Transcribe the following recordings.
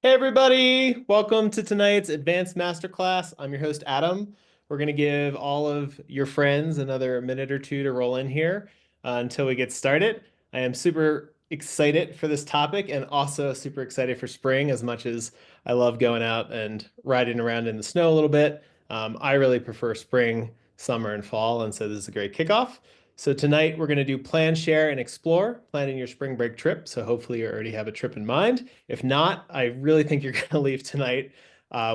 Hey everybody, welcome to tonight's Advanced Masterclass. I'm your host Adam. We're going to give all of your friends another minute or two to roll in here until we get started. I am super excited for this topic and also super excited for spring as much as I love going out and riding around in the snow a little bit. I really prefer spring, summer, and fall, and so this is a great kickoff. So tonight we're going to do plan, share, and explore, planning your spring break trip. So hopefully you already have a trip in mind. If not, I really think you're going to leave tonight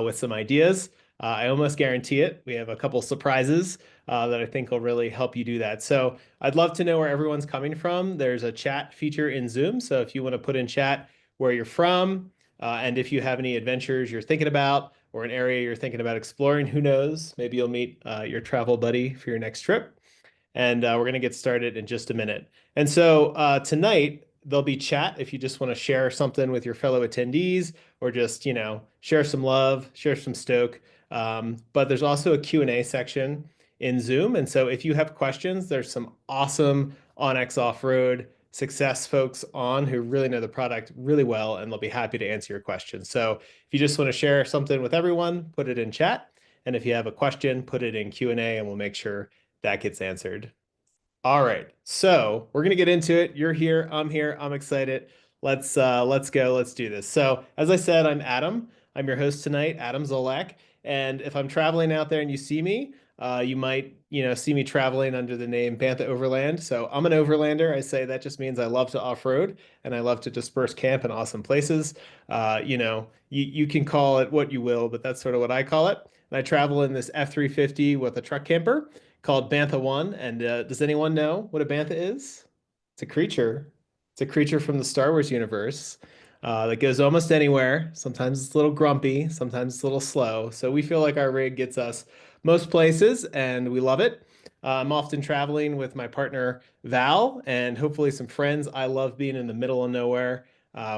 with some ideas. I almost guarantee it. We have a couple surprises that I think will really help you do that. So I'd love to know where everyone's coming from. There's a chat feature in Zoom. So if you want to put in chat where you're from, and if you have any adventures you're thinking about or an area you're thinking about exploring, who knows? Maybe you'll meet your travel buddy for your next trip. And we're going to get started in just a minute. And so tonight, there'll be chat if you just want to share something with your fellow attendees or just, share some love, share some stoke. But there's also a Q&A section in Zoom. And so if you have questions, there's some awesome onX Offroad success folks on who really know the product really well, and they'll be happy to answer your questions. So if you just want to share something with everyone, put it in chat. And if you have a question, put it in Q&A and we'll make sure that gets answered. All right, so we're gonna get into it. You're here, I'm excited. Let's go, let's do this. So as I said, I'm Adam. I'm your host tonight, Adam Zolak. And if I'm traveling out there and you see me, you might, see me traveling under the name Bantha Overland. So I'm an overlander. I say that just means I love to off-road and I love to disperse camp in awesome places. You can call it what you will, but that's sort of what I call it. And I travel in this F-350 with a truck camper called Bantha One. And does anyone know what a Bantha is? It's a creature. It's a creature from the Star Wars universe that goes almost anywhere. Sometimes it's a little grumpy, sometimes it's a little slow. So we feel like our rig gets us most places, and we love it. I'm often traveling with my partner Val and hopefully some friends. I love being in the middle of nowhere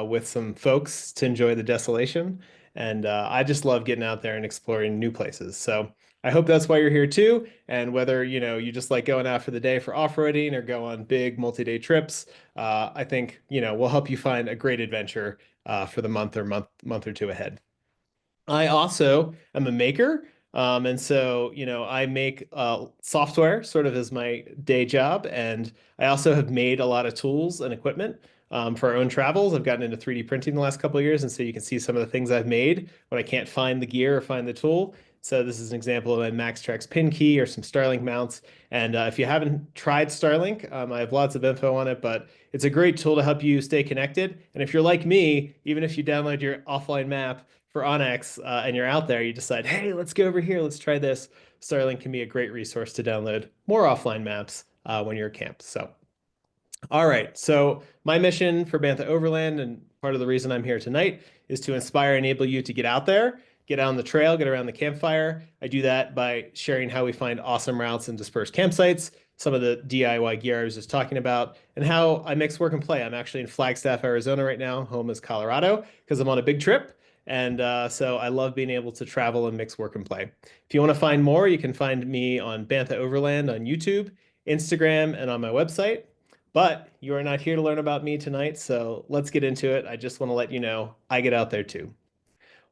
with some folks to enjoy the desolation. And I just love getting out there and exploring new places. So I hope that's why you're here too. And whether, you just like going out for the day for off-roading or go on big multi-day trips, I think, we'll help you find a great adventure for the month or two ahead. I also am a maker. And so, I make software sort of as my day job. And I also have made a lot of tools and equipment for our own travels. I've gotten into 3D printing the last couple of years. And so you can see some of the things I've made when I can't find the gear or find the tool. So this is an example of my MaxTrax pin key or some Starlink mounts. And if you haven't tried Starlink, I have lots of info on it, but it's a great tool to help you stay connected. And if you're like me, even if you download your offline map for onX and you're out there, you decide, hey, let's go over here, let's try this. Starlink can be a great resource to download more offline maps when you're at camp. So, all right. So my mission for Bantha Overland and part of the reason I'm here tonight is to inspire and enable you to get out there, get out on the trail, get around the campfire. I do that by sharing how we find awesome routes and dispersed campsites, some of the DIY gear I was just talking about, and how I mix work and play. I'm actually in Flagstaff, Arizona right now. Home is Colorado because I'm on a big trip. And so I love being able to travel and mix work and play. If you want to find more, you can find me on Bantha Overland on YouTube, Instagram, and on my website. But you are not here to learn about me tonight, so let's get into it. I just want to let you know I get out there too.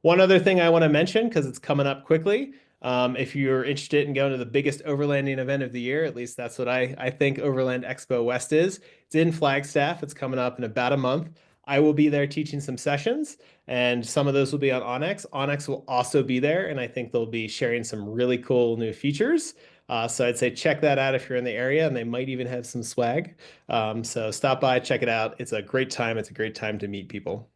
One other thing I want to mention, because it's coming up quickly, if you're interested in going to the biggest overlanding event of the year, at least that's what I think Overland Expo West is. It's in Flagstaff. It's coming up in about a month. I will be there teaching some sessions, and some of those will be on onX. onX will also be there, and I think they'll be sharing some really cool new features. So I'd say check that out if you're in the area, and they might even have some swag. So stop by, check it out. It's a great time. It's a great time to meet people.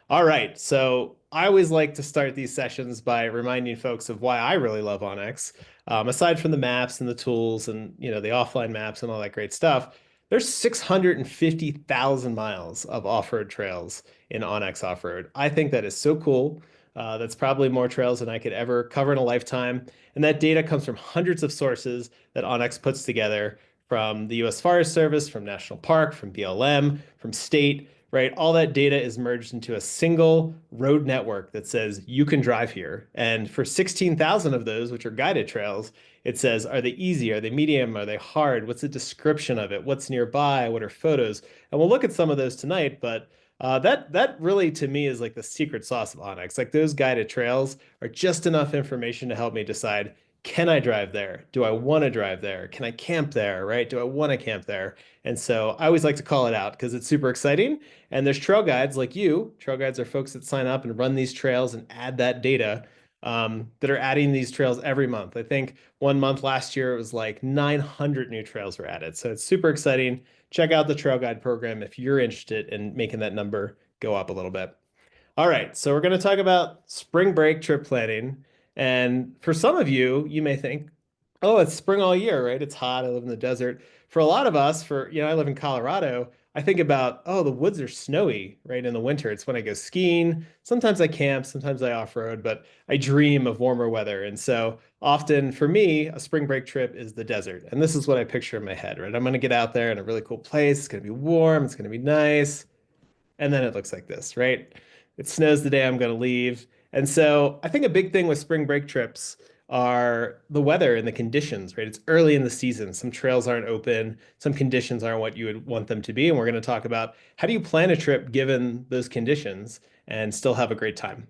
All right, so I always like to start these sessions by reminding folks of why I really love onX. Aside from the maps and the tools and the offline maps and all that great stuff, there's 650,000 miles of off-road trails in onX Offroad. I think that is so cool. That's probably more trails than I could ever cover in a lifetime. And that data comes from hundreds of sources that onX puts together from the US Forest Service, from National Park, from BLM, from state, right? All that data is merged into a single road network that says you can drive here. And for 16,000 of those, which are guided trails, it says, are they easy? Are they medium? Are they hard? What's the description of it? What's nearby? What are photos? And we'll look at some of those tonight, but That really to me is like the secret sauce of onX. Like those guided trails are just enough information to help me decide, can I drive there? Do I want to drive there? Can I camp there? Right? Do I want to camp there? And so I always like to call it out because it's super exciting. And there's trail guides like you. Trail guides are folks that sign up and run these trails and add that data that are adding these trails every month. I think one month last year it was like 900 new trails were added. So it's super exciting. Check out the trail guide program if you're interested in making that number go up a little bit. All right, so we're going to talk about spring break trip planning. And for some of you, you may think, oh, it's spring all year, right? It's hot. I live in the desert. For a lot of us, I live in Colorado, I think about, oh, the woods are snowy, right? In the winter. It's when I go skiing. Sometimes I camp, sometimes I off-road, but I dream of warmer weather. And so often for me, a spring break trip is the desert. And this is what I picture in my head, right? I'm going to get out there in a really cool place. It's going to be warm. It's going to be nice. And then it looks like this, right? It snows the day I'm going to leave. And so I think a big thing with spring break trips are the weather and the conditions, right? It's early in the season. Some trails aren't open, some conditions aren't what you would want them to be. And we're going to talk about how do you plan a trip given those conditions and still have a great time,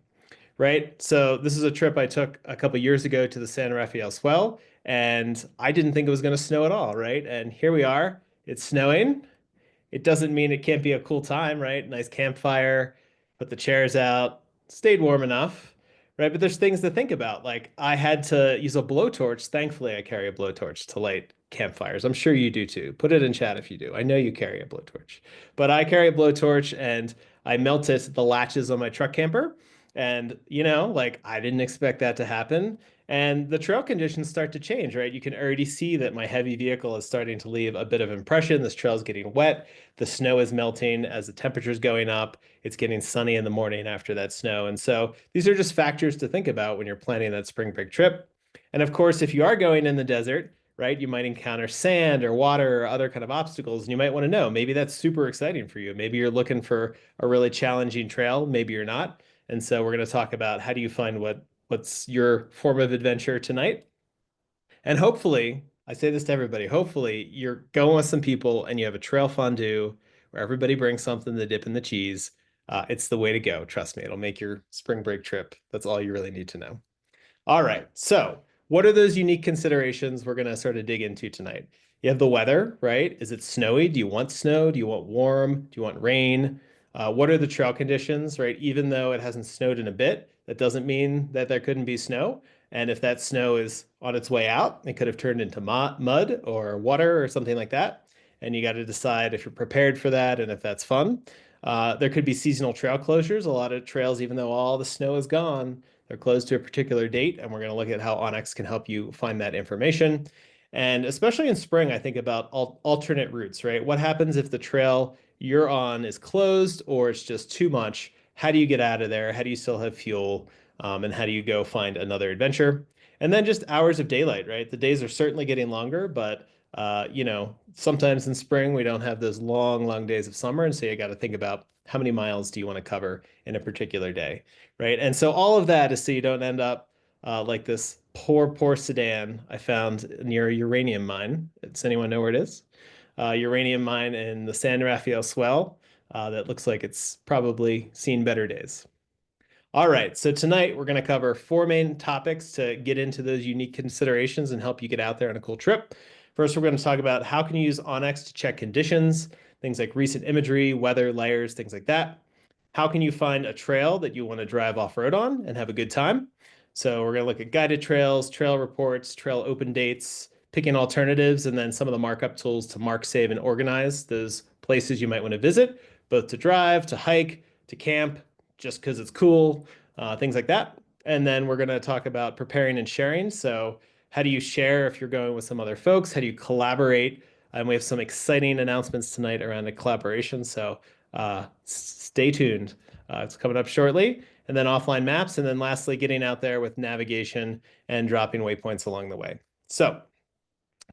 right? So this is a trip I took a couple years ago to the San Rafael Swell, and I didn't think it was going to snow at all, right? And here we are. It's snowing. It doesn't mean it can't be a cool time, right? Nice campfire, put the chairs out, stayed warm enough, right? But there's things to think about. Like I had to use a blowtorch. Thankfully, I carry a blowtorch to light campfires. I'm sure you do too. Put it in chat if you do. I know you carry a blowtorch, but I carry a blowtorch and I melted the latches on my truck camper. And, like I didn't expect that to happen. And the trail conditions start to change, right? You can already see that my heavy vehicle is starting to leave a bit of impression. This trail is getting wet. The snow is melting as the temperature is going up. It's getting sunny in the morning after that snow. And so these are just factors to think about when you're planning that spring break trip. And of course, if you are going in the desert, right, you might encounter sand or water or other kind of obstacles. And you might want to know, maybe that's super exciting for you. Maybe you're looking for a really challenging trail. Maybe you're not. And so we're going to talk about how do you find what's your form of adventure tonight. And hopefully, I say this to everybody, hopefully you're going with some people and you have a trail fondue where everybody brings something to dip in the cheese. It's the way to go. Trust me, it'll make your spring break trip. That's all you really need to know. All right. So, what are those unique considerations we're going to sort of dig into tonight? You have the weather, right? Is it snowy? Do you want snow? Do you want warm? Do you want rain? What are the trail conditions, right? Even though it hasn't snowed in a bit, that doesn't mean that there couldn't be snow. And if that snow is on its way out, it could have turned into mud or water or something like that. And you got to decide if you're prepared for that and if that's fun. There could be seasonal trail closures. A lot of trails, even though all the snow is gone, they're closed to a particular date, and we're going to look at how onX can help you find that information. And especially in spring, I think about alternate routes, right? What happens if the trail you're on is closed or it's just too much? How do you get out of there? How do you still have fuel? And how do you go find another adventure? And then just hours of daylight, right? The days are certainly getting longer, but sometimes in spring we don't have those long, long days of summer, and so you got to think about how many miles do you want to cover in a particular day, right? And so all of that is so you don't end up like this poor, poor sedan I found near a uranium mine. Does anyone know where it is? Uranium mine in the San Rafael Swell that looks like it's probably seen better days. All right, so tonight we're going to cover four main topics to get into those unique considerations and help you get out there on a cool trip. First, we're going to talk about how can you use onX to check conditions, things like recent imagery, weather, layers, things like that. How can you find a trail that you want to drive off-road on and have a good time? So we're going to look at guided trails, trail reports, trail open dates, picking alternatives, and then some of the markup tools to mark, save, and organize those places you might want to visit, both to drive, to hike, to camp, just because it's cool, things like that. And then we're going to talk about preparing and sharing. So how do you share if you're going with some other folks? How do you collaborate? And we have some exciting announcements tonight around a collaboration. So stay tuned. It's coming up shortly. And then offline maps. And then lastly, getting out there with navigation and dropping waypoints along the way. So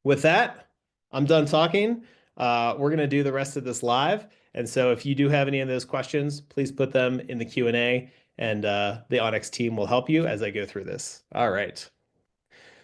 with that, I'm done talking. We're going to do the rest of this live. And so if you do have any of those questions, please put them in the Q&A and the onX team will help you as I go through this. All right.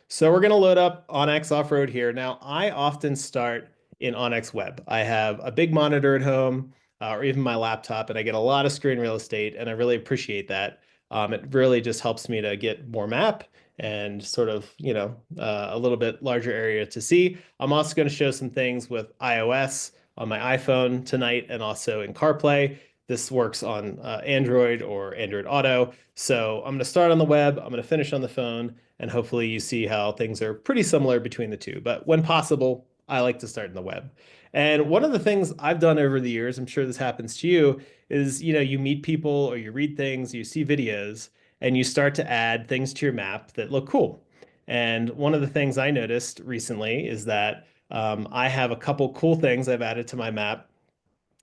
So we're going to load up onX Offroad here. Now, I often start in onX Web. I have a big monitor at home. or even my laptop, and I get a lot of screen real estate, and I really appreciate that. It really just helps me to get more map and sort of, a little bit larger area to see. I'm also going to show some things with iOS on my iPhone tonight and also in CarPlay. This works on Android or Android Auto. So I'm going to start on the web, I'm going to finish on the phone, and hopefully you see how things are pretty similar between the two. But when possible, I like to start in the web. And one of the things I've done over the years, I'm sure this happens to you, is you meet people or you read things, you see videos, and you start to add things to your map that look cool. And one of the things I noticed recently is that I have a couple cool things I've added to my map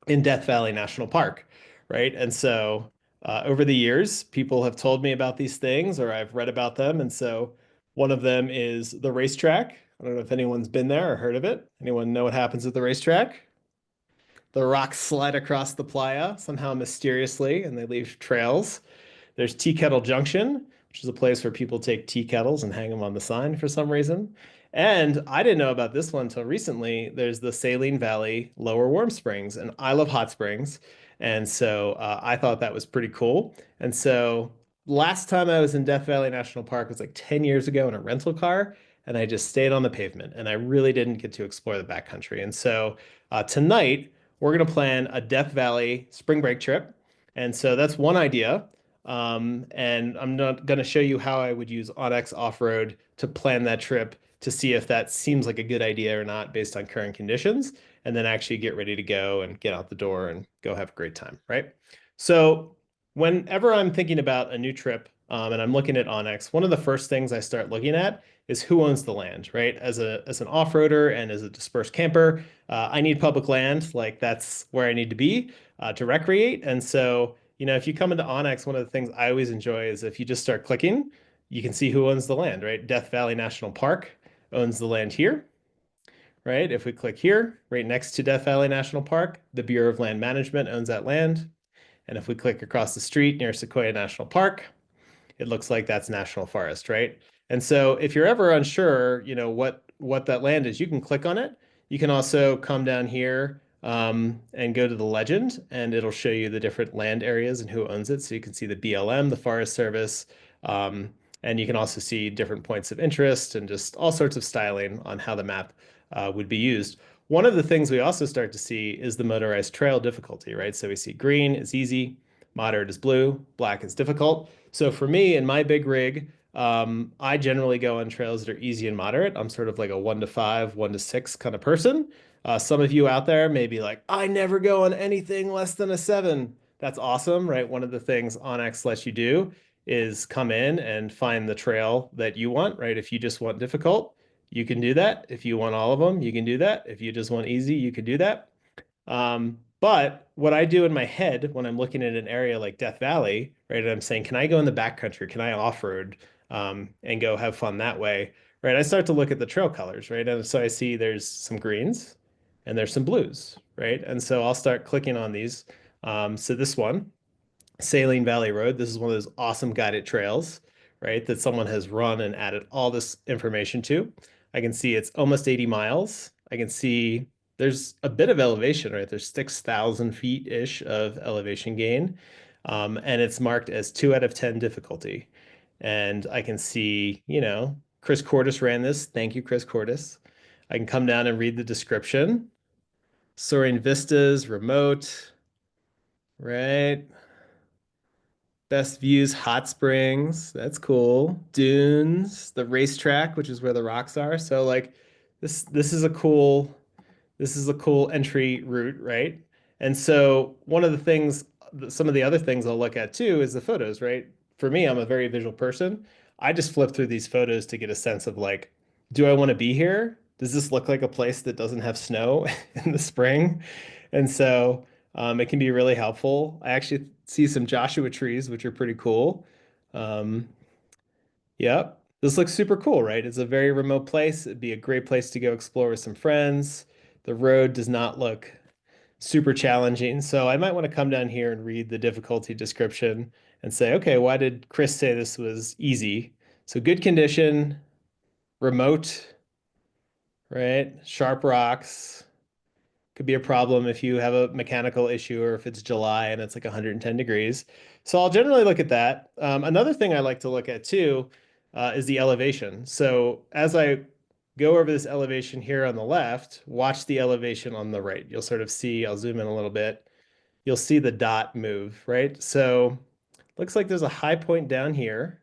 in Death Valley National Park, right? And so over the years, people have told me about these things or I've read about them. And so one of them is the racetrack. I don't know if anyone's been there or heard of it. Anyone know what happens at the racetrack? The rocks slide across the playa somehow mysteriously and they leave trails. There's Tea Kettle Junction, which is a place where people take tea kettles and hang them on the sign for some reason. And I didn't know about this one until recently. There's the Saline Valley Lower Warm Springs, and I love hot springs. And so I thought that was pretty cool. And so last time I was in Death Valley National Park was like 10 years ago in a rental car, and I just stayed on the pavement and I really didn't get to explore the backcountry. And so tonight we're going to plan a Death Valley spring break trip. And so that's one idea. And I'm not going to show you how I would use onX Offroad to plan that trip to see if that seems like a good idea or not based on current conditions, and then actually get ready to go and get out the door and go have a great time, right? So whenever I'm thinking about a new trip and I'm looking at onX, one of the first things I start looking at is who owns the land, right? As an off-roader and as a dispersed camper, I need public land. Like that's where I need to be to recreate. And so if you come into onX, one of the things I always enjoy is if you just start clicking, you can see who owns the land, right? Death Valley National Park owns the land here, right? If we click here, right next to Death Valley National Park, the Bureau of Land Management owns that land. And if we click across the street near Sequoia National Park, it looks like that's national forest, right? And so if you're ever unsure, what that land is, you can click on it. You can also come down here and go to the legend, and it'll show you the different land areas and who owns it. So you can see the BLM, the Forest Service, um, and you can also see different points of interest and just all sorts of styling on how the map would be used. One of the things we also start to see is the motorized trail difficulty, right? So we see green is easy, moderate is blue, black is difficult. So for me in my big rig, I generally go on trails that are easy and moderate. I'm sort of like a 1 to 5, 1 to 6 kind of person. Some of you out there may be like, I never go on anything less than a 7. That's awesome, right? One of the things onX lets you do is come in and find the trail that you want, right? If you just want difficult, you can do that. If you want all of them, you can do that. If you just want easy, you can do that. But what I do in my head when I'm looking at an area like Death Valley, right, and I'm saying, can I go in the backcountry? Can I off-road and go have fun that way? Right, I start to look at the trail colors, right? And so I see there's some greens and there's some blues, right? And so I'll start clicking on these. So this one, Saline Valley Road. This is one of those awesome guided trails, right? That someone has run and added all this information to. I can see it's almost 80 miles. I can see there's a bit of elevation, right? There's 6,000 feet-ish of elevation gain. And it's marked as 2 out of 10 difficulty. And I can see, Chris Cordes ran this. Thank you, Chris Cordes. I can come down and read the description. Soaring vistas, remote, right? Best views, hot springs. That's cool. Dunes, the racetrack, which is where the rocks are. So like this is a cool entry route, right? And so one of the things, some of the other things I'll look at too is the photos, right? For me, I'm a very visual person. I just flip through these photos to get a sense of like, do I want to be here? Does this look like a place that doesn't have snow in the spring? And so it can be really helpful. I actually see some Joshua trees, which are pretty cool. Um, yep. This looks super cool, right? It's a very remote place. It'd be a great place to go explore with some friends. The road does not look super challenging. So I might want to come down here and read the difficulty description and say, okay, why did Chris say this was easy? So good condition, remote, right? Sharp rocks. Could be a problem if you have a mechanical issue or if it's July and it's like 110 degrees. So I'll generally look at that. Another thing I like to look at too is the elevation. So as I go over this elevation here on the left, watch the elevation on the right. You'll sort of see, I'll zoom in a little bit. You'll see the dot move, right? So looks like there's a high point down here,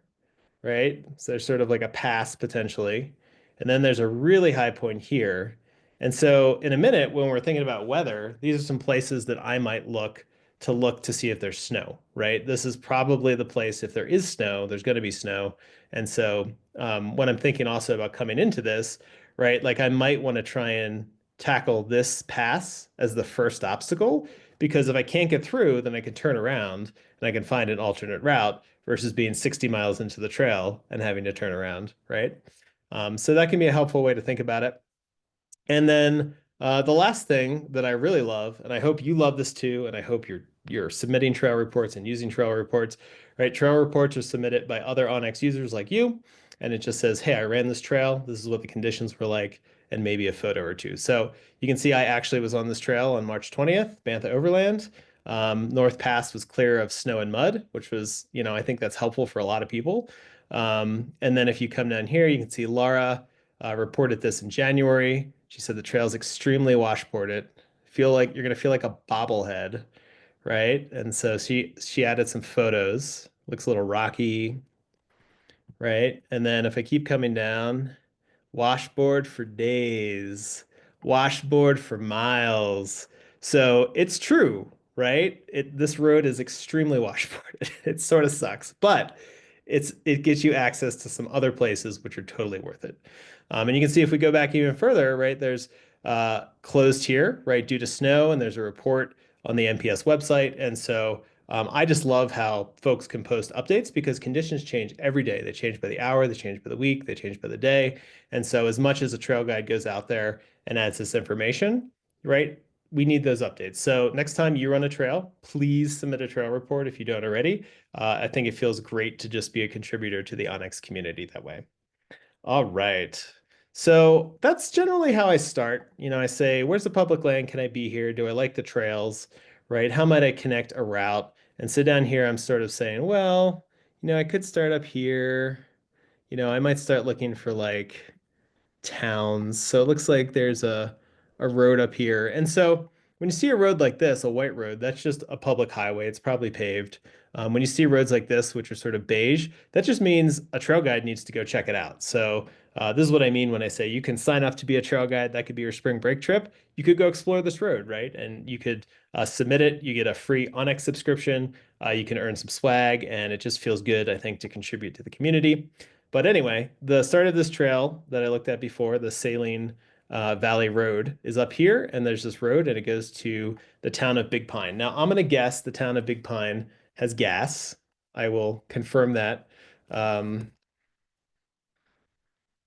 right? So there's sort of like a pass potentially. And then there's a really high point here. And so in a minute, when we're thinking about weather, these are some places that I might look to see if there's snow, right? This is probably the place if there is snow, there's going to be snow. And so when I'm thinking also about coming into this, right, like I might want to try and tackle this pass as the first obstacle because if I can't get through, then I can turn around and I can find an alternate route versus being 60 miles into the trail and having to turn around, right? So that can be a helpful way to think about it. And then the last thing that I really love, and I hope you love this too, and I hope you're submitting trail reports and using trail reports, right? Trail reports are submitted by other onX users like you, and it just says, hey, I ran this trail. This is what the conditions were like, and maybe a photo or two. So you can see I actually was on this trail on March 20th, Bantha Overland. North Pass was clear of snow and mud, which was, I think that's helpful for a lot of people. And then if you come down here, you can see Laura reported this in January. She said the trail is extremely washboarded. Feel like you're gonna feel like a bobblehead, right? And so she added some photos. Looks a little rocky, right? And then if I keep coming down, washboard for days, washboard for miles. So it's true, right? This road is extremely washboarded. It sort of sucks, but it gets you access to some other places which are totally worth it. And you can see if we go back even further, right? There's closed here, right, due to snow, and there's a report on the NPS website. And so I just love how folks can post updates because conditions change every day. They change by the hour, they change by the week, they change by the day. And so as much as a trail guide goes out there and adds this information, right, we need those updates. So next time you run a trail, please submit a trail report if you don't already. I think it feels great to just be a contributor to the onX community that way. All right. So that's generally how I start. I say, where's the public land? Can I be here? Do I like the trails? Right? How might I connect a route? And so down here, I'm sort of saying, well, I could start up here. I might start looking for like towns. So it looks like there's a road up here. And so when you see a road like this, a white road, that's just a public highway. It's probably paved. When you see roads like this, which are sort of beige, that just means a trail guide needs to go check it out. So this is what I mean when I say you can sign up to be a trail guide. That could be your spring break trip. You could go explore this road, right? And you could submit it. You get a free onX subscription. You can earn some swag, and it just feels good, I think, to contribute to the community. But anyway, the start of this trail that I looked at before, the Saline Valley Road, is up here, and there's this road, and it goes to the town of Big Pine. Now, I'm going to guess the town of Big Pine has gas. I will confirm that. Um,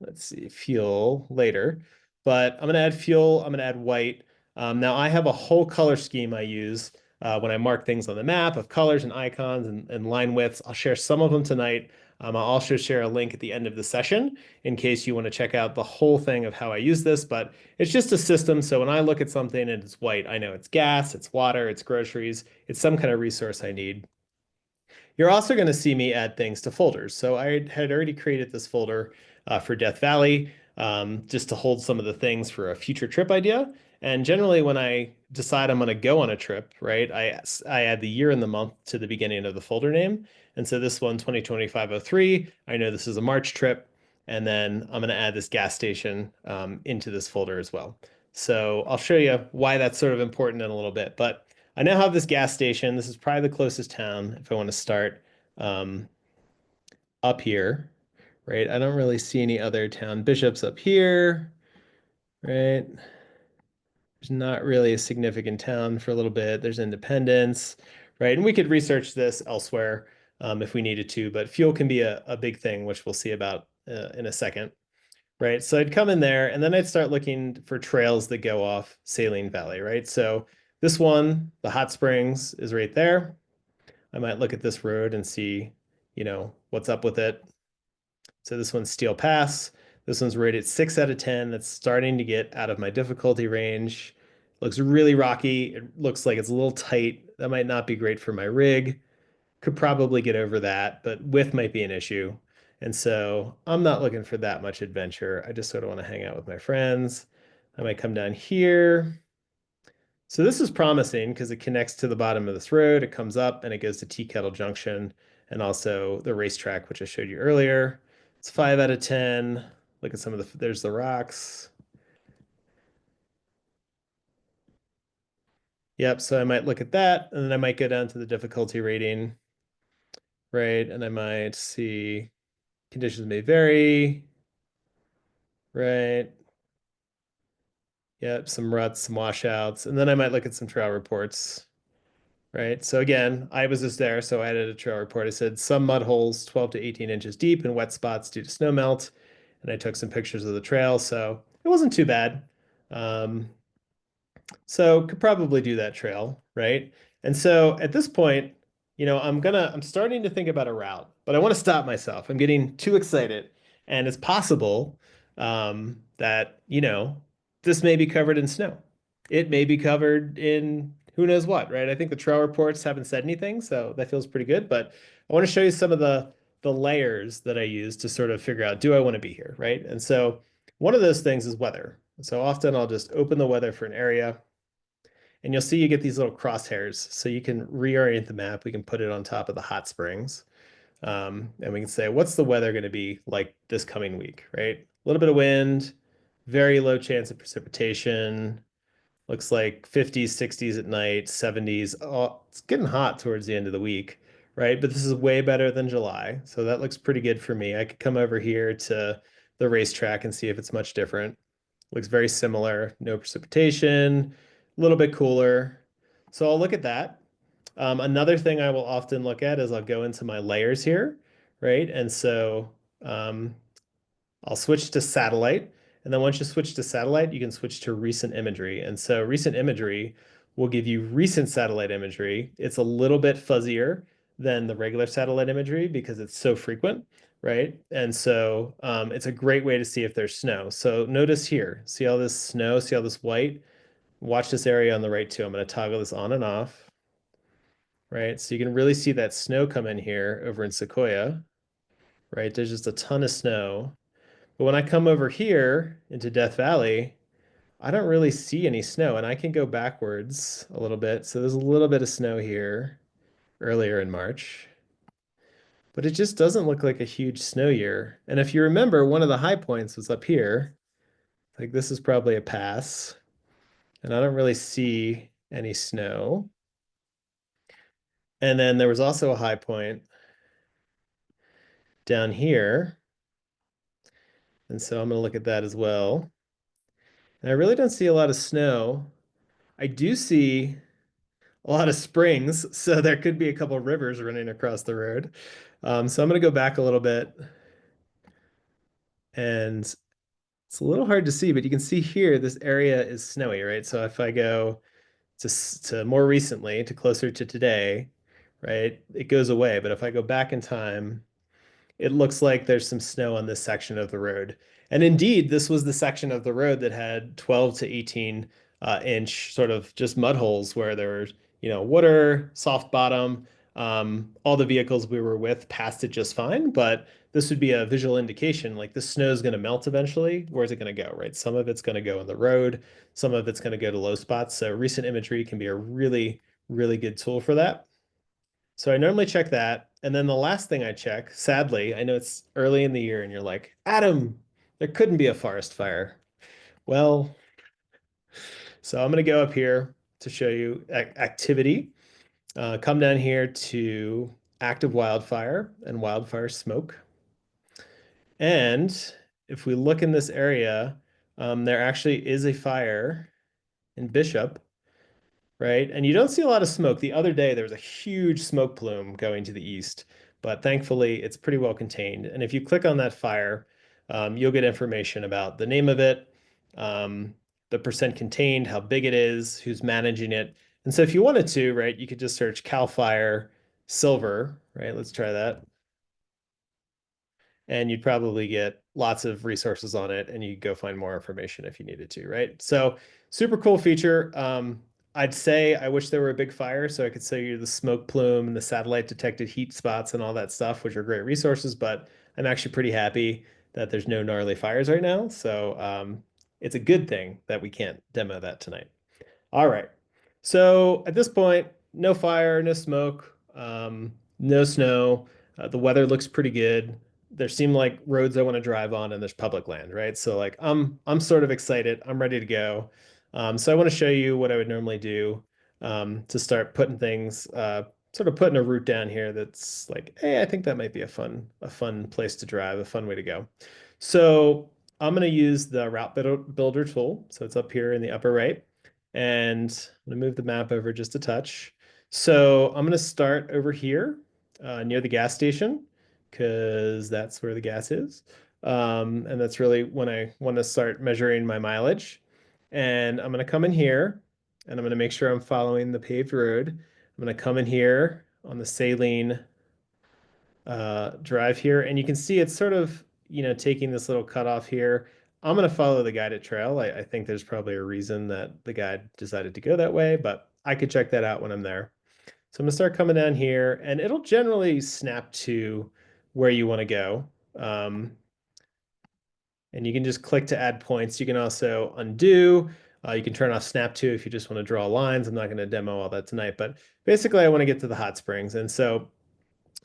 let's see, fuel later. But I'm going to add fuel. I'm going to add white. Now, I have a whole color scheme I use when I mark things on the map of colors and icons and line widths. I'll share some of them tonight. I'll also share a link at the end of the session in case you want to check out the whole thing of how I use this. But it's just a system. So when I look at something and it's white, I know it's gas, it's water, it's groceries, it's some kind of resource I need. You're also going to see me add things to folders. So I had already created this folder for Death Valley just to hold some of the things for a future trip idea. And generally, when I decide I'm going to go on a trip, right, I add the year and the month to the beginning of the folder name. And so this one, 2025-03, I know this is a March trip. And then I'm going to add this gas station into this folder as well. So I'll show you why that's sort of important in a little bit. But I now have this gas station. This is probably the closest town if I want to start um, up here, right? I don't really see any other town. Bishop's up here, right? There's not really a significant town for a little bit. There's Independence, right? And we could research this elsewhere if we needed to, but fuel can be a big thing, which we'll see about in a second, right? So I'd come in there and then I'd start looking for trails that go off Saline Valley, right? So this one, the hot springs, is right there. I might look at this road and see, what's up with it. So this one's Steel Pass. This one's rated 6 out of 10. That's starting to get out of my difficulty range. Looks really rocky. It looks like it's a little tight. That might not be great for my rig. Could probably get over that, but width might be an issue. And so I'm not looking for that much adventure. I just sort of want to hang out with my friends. I might come down here. So this is promising because it connects to the bottom of this road. It comes up and it goes to Tea Kettle Junction and also the racetrack, which I showed you earlier. It's 5 out of 10. Look at some of there's the rocks. Yep, so I might look at that and then I might go down to the difficulty rating, right? And I might see conditions may vary, right? Yep, some ruts, some washouts, and then I might look at some trail reports, right? So again, I was just there, so I added a trail report. I said some mud holes 12 to 18 inches deep and wet spots due to snow melt. And I took some pictures of the trail, so it wasn't too bad. Um, so could probably do that trail, right? And so at this point, I'm starting to think about a route, but I want to stop myself. I'm getting too excited. And it's possible that, this may be covered in snow. It may be covered in who knows what, right? I think the trail reports haven't said anything, so that feels pretty good. But I want to show you some of the layers that I use to sort of figure out, do I want to be here, right? And so one of those things is weather. So often I'll just open the weather for an area and you'll see you get these little crosshairs. So you can reorient the map. We can put it on top of the hot springs. And we can say, what's the weather going to be like this coming week, right? A little bit of wind, very low chance of precipitation. Looks like 50s, 60s at night, 70s. Oh, it's getting hot towards the end of the week, right? But this is way better than July. So that looks pretty good for me. I could come over here to the racetrack and see if it's much different. Looks very similar, no precipitation, a little bit cooler. So I'll look at that. Another thing I will often look at is I'll go into my layers here, right? And so um, I'll switch to satellite. And then once you switch to satellite, you can switch to recent imagery. And so recent imagery will give you recent satellite imagery. It's a little bit fuzzier than the regular satellite imagery because it's so frequent, right? And so it's a great way to see if there's snow. So notice here, see all this snow, see all this white? Watch this area on the right too. I'm going to toggle this on and off, right? So you can really see that snow come in here over in Sequoia, right? There's just a ton of snow. But when I come over here into Death Valley, I don't really see any snow, and I can go backwards a little bit. So there's a little bit of snow here earlier in March, but it just doesn't look like a huge snow year. And if you remember, one of the high points was up here. Like this is probably a pass, and I don't really see any snow. And then there was also a high point down here. And so I'm going to look at that as well. And I really don't see a lot of snow. I do see a lot of springs, so there could be a couple of rivers running across the road. So I'm going to go back a little bit, and it's a little hard to see, but you can see here this area is snowy, right? So if I go to more recently, to closer to today, right, it goes away. But if I go back in time, it looks like there's some snow on this section of the road. And indeed, this was the section of the road that had 12 to 18 inch sort of just mud holes where there was, water, soft bottom. All the vehicles we were with passed it just fine, but this would be a visual indication like this snow is going to melt eventually. Where's it going to go, right? Some of it's going to go in the road, some of it's going to go to low spots. So recent imagery can be a really, really good tool for that. So I normally check that. And then the last thing I check, sadly, I know it's early in the year and you're like, Adam, there couldn't be a forest fire. Well, so I'm going to go up here to show you activity. Come down here to active wildfire and wildfire smoke. And if we look in this area, there actually is a fire in Bishop, right? And you don't see a lot of smoke. The other day, there was a huge smoke plume going to the east, but thankfully, it's pretty well contained. And if you click on that fire, you'll get information about the name of it, the percent contained, how big it is, who's managing it. And so if you wanted to, right, you could just search Cal Fire Silver, right? Let's try that. And you'd probably get lots of resources on it, and you go find more information if you needed to, right? So super cool feature. I'd say I wish there were a big fire so I could show you the smoke plume and the satellite detected heat spots and all that stuff, which are great resources, but I'm actually pretty happy that there's no gnarly fires right now. So it's a good thing that we can't demo that tonight. All right. So at this point, no fire, no smoke, no snow. The weather looks pretty good. There seem like roads I want to drive on, and there's public land, right? So like I'm sort of excited. I'm ready to go. So I want to show you what I would normally do to start putting things, sort of putting a route down here that's like, hey, I think that might be a fun place to drive, a fun way to go. So I'm going to use the builder tool. So it's up here in the upper right. And I'm gonna move the map over just a touch. So I'm gonna start over here near the gas station because that's where the gas is. And that's really when I want to start measuring my mileage. And I'm gonna come in here and I'm gonna make sure I'm following the paved road. I'm gonna come in here on the saline drive here, and you can see it's sort of, taking this little cutoff here. I'm going to follow the guided trail. I think there's probably a reason that the guide decided to go that way, but I could check that out when I'm there. So I'm going to start coming down here, and it'll generally snap to where you want to go. Um, and you can just click to add points. You can also undo. You can turn off snap to if you just want to draw lines. I'm not going to demo all that tonight, but basically I want to get to the hot springs. And so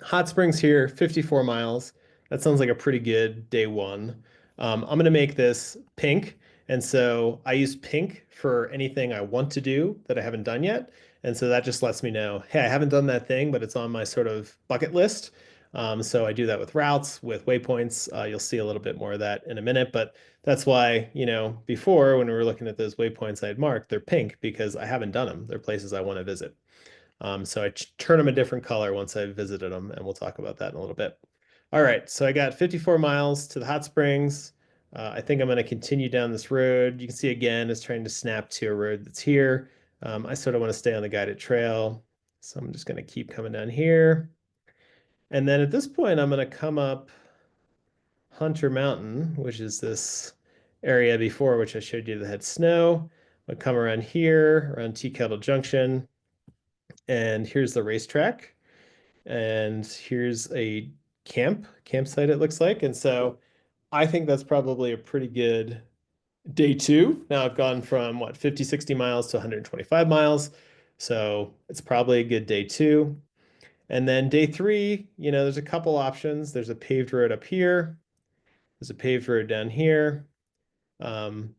Hot Springs here, 54 miles. That sounds like a pretty good day one. I'm going to make this pink. And so I use pink for anything I want to do that I haven't done yet. And so that just lets me know, hey, I haven't done that thing, but it's on my sort of bucket list. So I do that with routes, with waypoints. You'll see a little bit more of that in a minute. But that's why, before when we were looking at those waypoints I had marked, they're pink because I haven't done them. They're places I want to visit. So I turn them a different color once I've visited them, and we'll talk about that in a little bit. All right, so I got 54 miles to the hot springs. I think I'm going to continue down this road. You can see again, it's trying to snap to a road that's here. I sort of want to stay on the guided trail. So I'm just going to keep coming down here. And then at this point, I'm going to come up Hunter Mountain, which is this area before which I showed you that had snow. I'll come around here, around Tea Kettle Junction, and here's the racetrack. And here's a campsite it looks like. And so I think that's probably a pretty good day two. Now I've gone from what, 50, 60 miles to 125 miles. So it's probably a good day two. And then day three, there's a couple options. There's a paved road up here. There's a paved road down here. Um,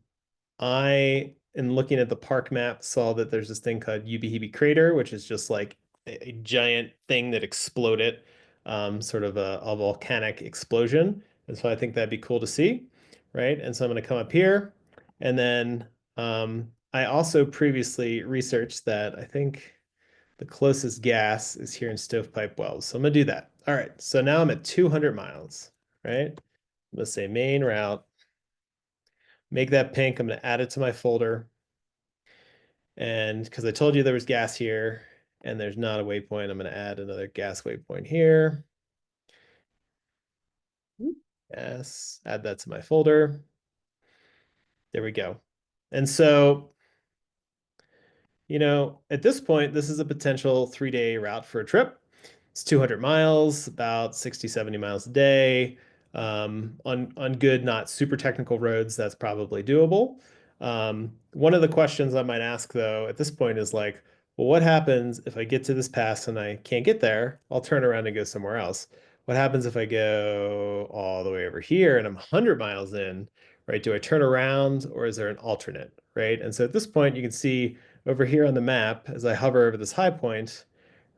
I, in looking at the park map, saw that there's this thing called Ubi Crater, which is just like a giant thing that exploded, sort of a volcanic explosion. And so I think that'd be cool to see, right? And so I'm going to come up here. And then I also previously researched that I think the closest gas is here in Stovepipe Wells. So I'm going to do that. All right. So now I'm at 200 miles, right? Let's say main route. Make that pink. I'm going to add it to my folder. And because I told you there was gas here and there's not a waypoint, I'm going to add another gas waypoint here. Yes, add that to my folder. There we go. And so, at this point, this is a potential 3-day route for a trip. It's 200 miles, about 60, 70 miles a day. On good, not super technical roads, that's probably doable. One of the questions I might ask though at this point is like, well, what happens if I get to this pass and I can't get there? I'll turn around and go somewhere else. What happens if I go all the way over here and I'm 100 miles in, right? Do I turn around or is there an alternate, right? And so at this point, you can see over here on the map, as I hover over this high point,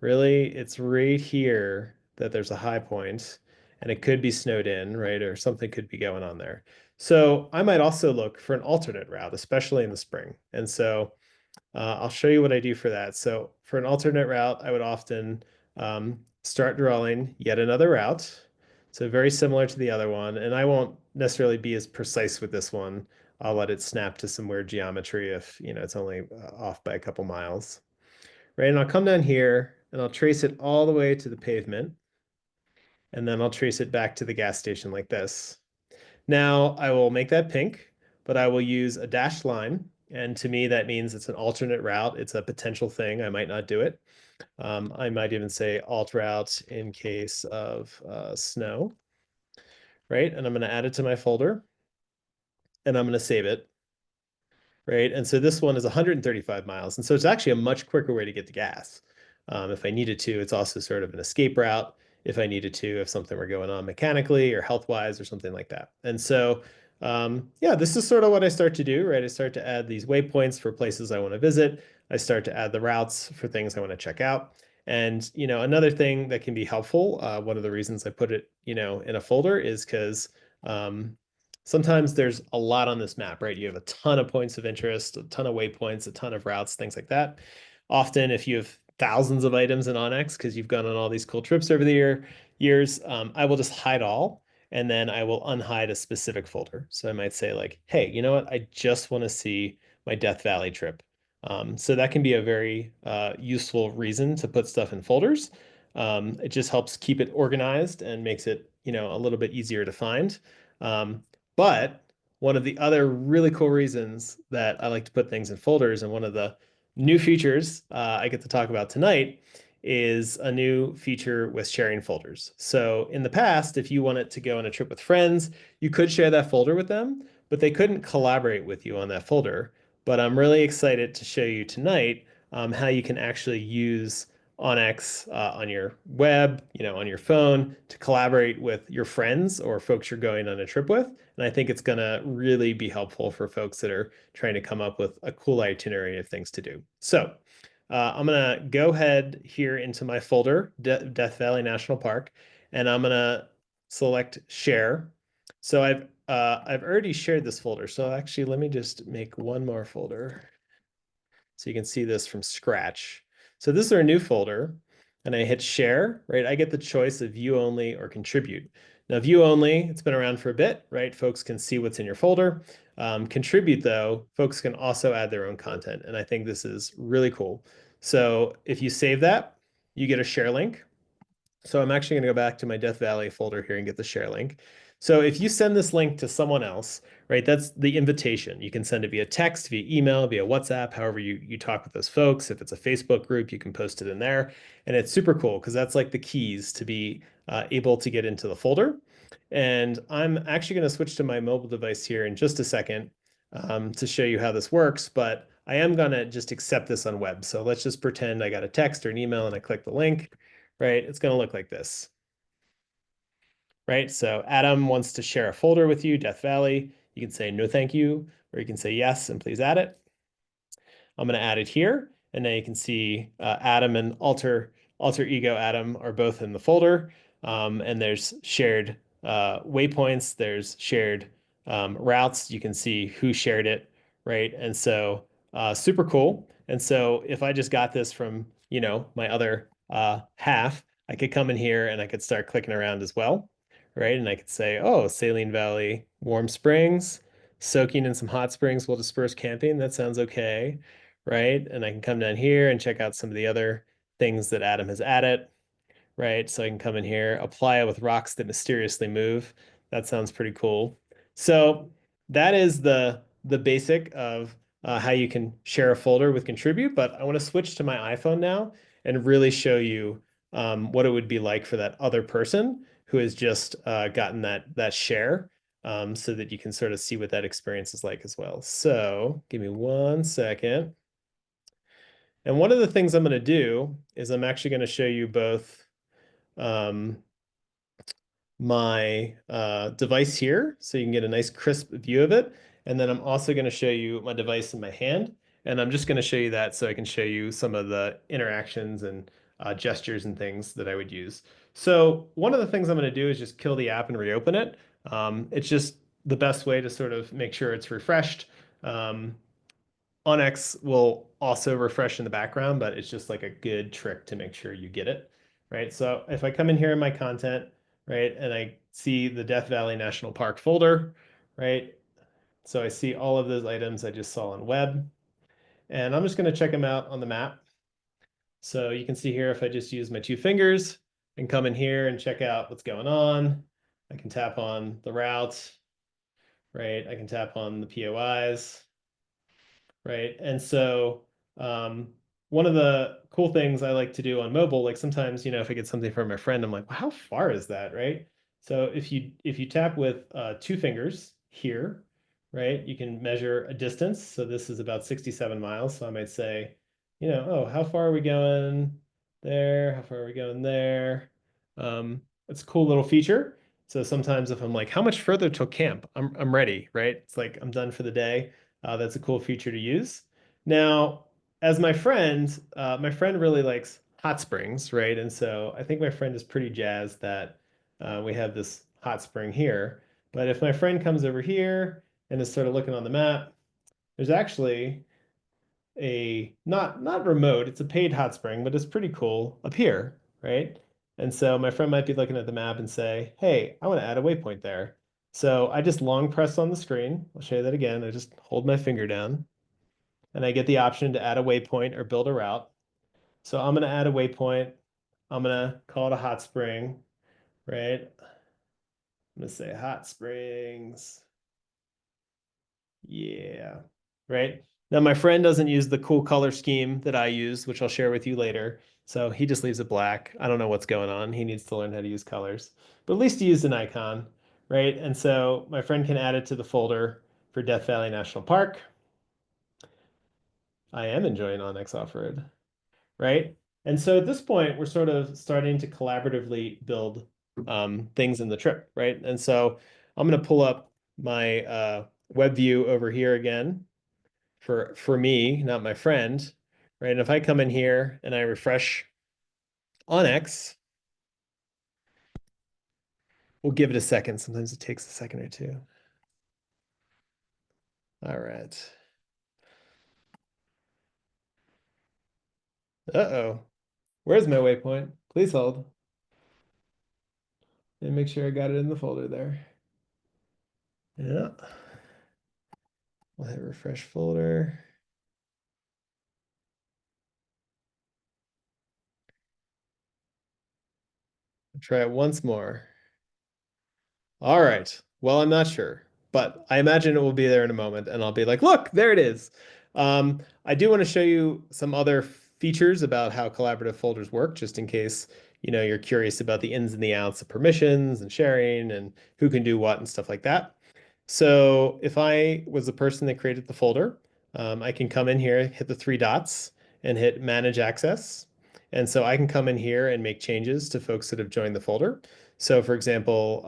really, it's right here that there's a high point, and it could be snowed in, right? Or something could be going on there. So I might also look for an alternate route, especially in the spring. And so I'll show you what I do for that. So for an alternate route, I would often start drawing yet another route. So very similar to the other one. And I won't necessarily be as precise with this one. I'll let it snap to some weird geometry if, it's only off by a couple miles. Right, and I'll come down here and I'll trace it all the way to the pavement. And then I'll trace it back to the gas station like this. Now I will make that pink, but I will use a dashed line. And to me, that means it's an alternate route. It's a potential thing. I might not do it. I might even say alt route in case of snow, right? And I'm going to add it to my folder and I'm going to save it, right? And so this one is 135 miles. And so it's actually a much quicker way to get to gas. If I needed to, it's also sort of an escape route if I needed to, if something were going on mechanically or health-wise or something like that. And so, yeah, this is sort of what I start to do, right? I start to add these waypoints for places I want to visit. I start to add the routes for things I want to check out. And, another thing that can be helpful, one of the reasons I put it, in a folder is because sometimes there's a lot on this map, right? You have a ton of points of interest, a ton of waypoints, a ton of routes, things like that. Often, if you have thousands of items in onX because you've gone on all these cool trips over the years, I will just hide all, and then I will unhide a specific folder. So I might say like, hey, you know what? I just want to see my Death Valley trip. So that can be a very useful reason to put stuff in folders. It just helps keep it organized and makes it, a little bit easier to find. But one of the other really cool reasons that I like to put things in folders, and one of the new features I get to talk about tonight, is a new feature with sharing folders. So in the past, if you wanted to go on a trip with friends, you could share that folder with them, but they couldn't collaborate with you on that folder. But I'm really excited to show you tonight how you can actually use onX on your web, on your phone to collaborate with your friends or folks you're going on a trip with. And I think it's going to really be helpful for folks that are trying to come up with a cool itinerary of things to do. So I'm going to go ahead here into my folder, Death Valley National Park, and I'm going to select share. So I've already shared this folder. So actually, let me just make one more folder so you can see this from scratch. So this is our new folder, and I hit share, right? I get the choice of view only or contribute. Now, view only, it's been around for a bit, right? Folks can see what's in your folder. Contribute, though, folks can also add their own content, and I think this is really cool. So if you save that, you get a share link. So I'm actually going to go back to my Death Valley folder here and get the share link. So if you send this link to someone else, right, that's the invitation. You can send it via text, via email, via WhatsApp, however you talk with those folks. If it's a Facebook group, you can post it in there. And it's super cool because that's like the keys to be able to get into the folder. And I'm actually going to switch to my mobile device here in just a second to show you how this works. But I am going to just accept this on web. So let's just pretend I got a text or an email and I click the link, right? It's going to look like this, right? So Adam wants to share a folder with you, Death Valley. You can say no, thank you, or you can say yes and please add it. I'm going to add it here, and now you can see Adam and alter ego Adam are both in the folder, and there's shared waypoints, there's shared routes. You can see who shared it, right? And so super cool. And so if I just got this from my other half, I could come in here and I could start clicking around as well, right? And I could say, oh, Saline Valley, Warm Springs, soaking in some hot springs while dispersed camping. That sounds okay, right? And I can come down here and check out some of the other things that Adam has added, right? So I can come in here, apply it with rocks that mysteriously move. That sounds pretty cool. So that is the basic of how you can share a folder with Contribute, but I want to switch to my iPhone now and really show you what it would be like for that other person who has just gotten that share, so that you can sort of see what that experience is like as well. So give me 1 second. And one of the things I'm going to do is I'm actually going to show you both um, my device here so you can get a nice crisp view of it. And then I'm also going to show you my device in my hand. And I'm just going to show you that so I can show you some of the interactions and gestures and things that I would use. So one of the things I'm going to do is just kill the app and reopen it. It's just the best way to sort of make sure it's refreshed. onX will also refresh in the background, but it's just like a good trick to make sure you get it, right? So if I come in here in my content, right, and I see the Death Valley National Park folder, right? So I see all of those items I just saw on web, and I'm just going to check them out on the map. So you can see here if I just use my two fingers and come in here and check out what's going on, I can tap on the route, right? I can tap on the POIs, right? And so um, one of the cool things I like to do on mobile, like sometimes, if I get something from a friend, I'm like, well, how far is that, right? So if you tap with two fingers here, right, you can measure a distance. So this is about 67 miles. So I might say, oh, how far are we going there? How far are we going there? It's a cool little feature. So sometimes if I'm like, how much further till camp? I'm ready, right? It's like I'm done for the day. That's a cool feature to use. Now, as my friend really likes hot springs, right? And so I think my friend is pretty jazzed that we have this hot spring here. But if my friend comes over here and is sort of looking on the map, there's actually a not remote, it's a paid hot spring, but it's pretty cool up here, right? And so my friend might be looking at the map and say, hey, I want to add a waypoint there. So I just long press on the screen. I'll show you that again. I just hold my finger down and I get the option to add a waypoint or build a route. So I'm going to add a waypoint. I'm going to call it a hot spring, right? I'm going to say hot springs. Yeah. Right. Now, my friend doesn't use the cool color scheme that I use, which I'll share with you later. So he just leaves it black. I don't know what's going on. He needs to learn how to use colors, but at least he used an icon, right? And so my friend can add it to the folder for Death Valley National Park. I am enjoying onX Offroad, right? And so at this point, we're sort of starting to collaboratively build things in the trip, right? And so I'm going to pull up my web view over here again for me, not my friend, right? And if I come in here and I refresh onX, we'll give it a second. Sometimes it takes a second or two. All right. Uh-oh. Where's my waypoint? Please hold. And make sure I got it in the folder there. Yeah. We'll hit refresh folder. Try it once more. All right. Well, I'm not sure, but I imagine it will be there in a moment, and I'll be like, look, there it is. I do want to show you some other features about how collaborative folders work, just in case, you're curious about the ins and the outs of permissions and sharing and who can do what and stuff like that. So if I was the person that created the folder, I can come in here, hit the three dots, and hit Manage Access. And so I can come in here and make changes to folks that have joined the folder. So for example,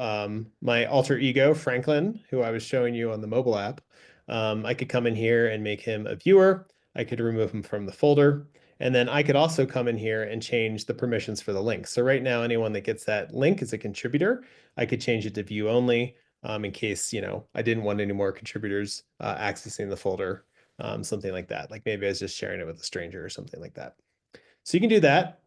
my alter ego, Franklin, who I was showing you on the mobile app, I could come in here and make him a viewer. I could remove him from the folder. And then I could also come in here and change the permissions for the link. So right now, anyone that gets that link is a contributor. I could change it to view only in case, I didn't want any more contributors accessing the folder, something like that. Like maybe I was just sharing it with a stranger or something like that. So you can do that.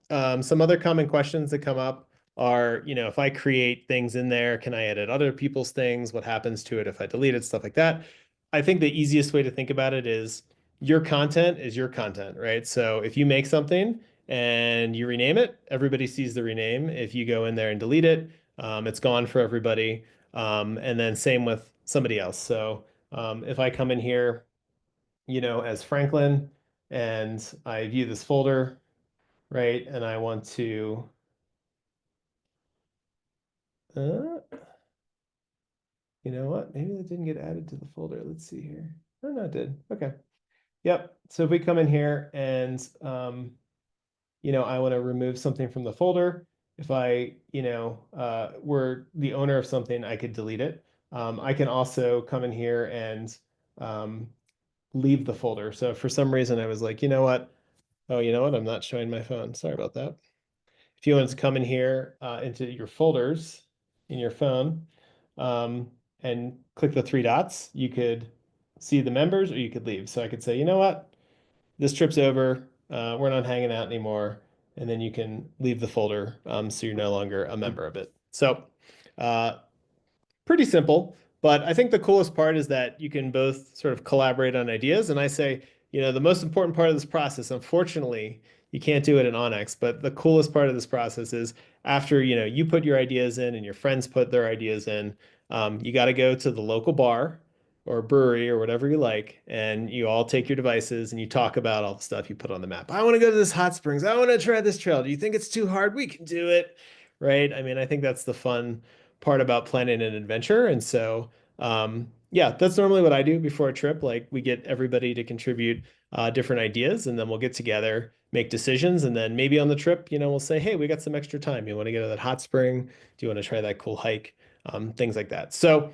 Some other common questions that come up are, if I create things in there, can I edit other people's things? What happens to it if I delete it? Stuff like that. I think the easiest way to think about it is your content is your content, right? So if you make something and you rename it, everybody sees the rename. If you go in there and delete it, it's gone for everybody. And then same with somebody else. So if I come in here, as Franklin and I view this folder, right? And I want to, uh, you know what? Maybe that didn't get added to the folder. Let's see here. Oh, no, it did. Okay. Yep. So if we come in here and, I want to remove something from the folder. If I, were the owner of something, I could delete it. I can also come in here and leave the folder. So if for some reason I was like, you know what? Oh, you know what? I'm not showing my phone. Sorry about that. If you want to come in here into your folders in your phone and click the three dots, you could see the members or you could leave. So I could say, you know what, this trip's over. We're not hanging out anymore. And then you can leave the folder so you're no longer a member of it. So uh, pretty simple. But I think the coolest part is that you can both sort of collaborate on ideas. And I say, the most important part of this process, unfortunately, you can't do it in onX, but the coolest part of this process is after, you put your ideas in and your friends put their ideas in, you got to go to the local bar or a brewery or whatever you like, and you all take your devices and you talk about all the stuff you put on the map. I want to go to this hot springs. I want to try this trail. Do you think it's too hard? We can do it, right? I mean, I think that's the fun part about planning an adventure. And so, yeah, that's normally what I do before a trip. Like we get everybody to contribute different ideas, and then we'll get together, make decisions, and then maybe on the trip, we'll say, hey, we got some extra time. You want to go to that hot spring? Do you want to try that cool hike? Things like that. So,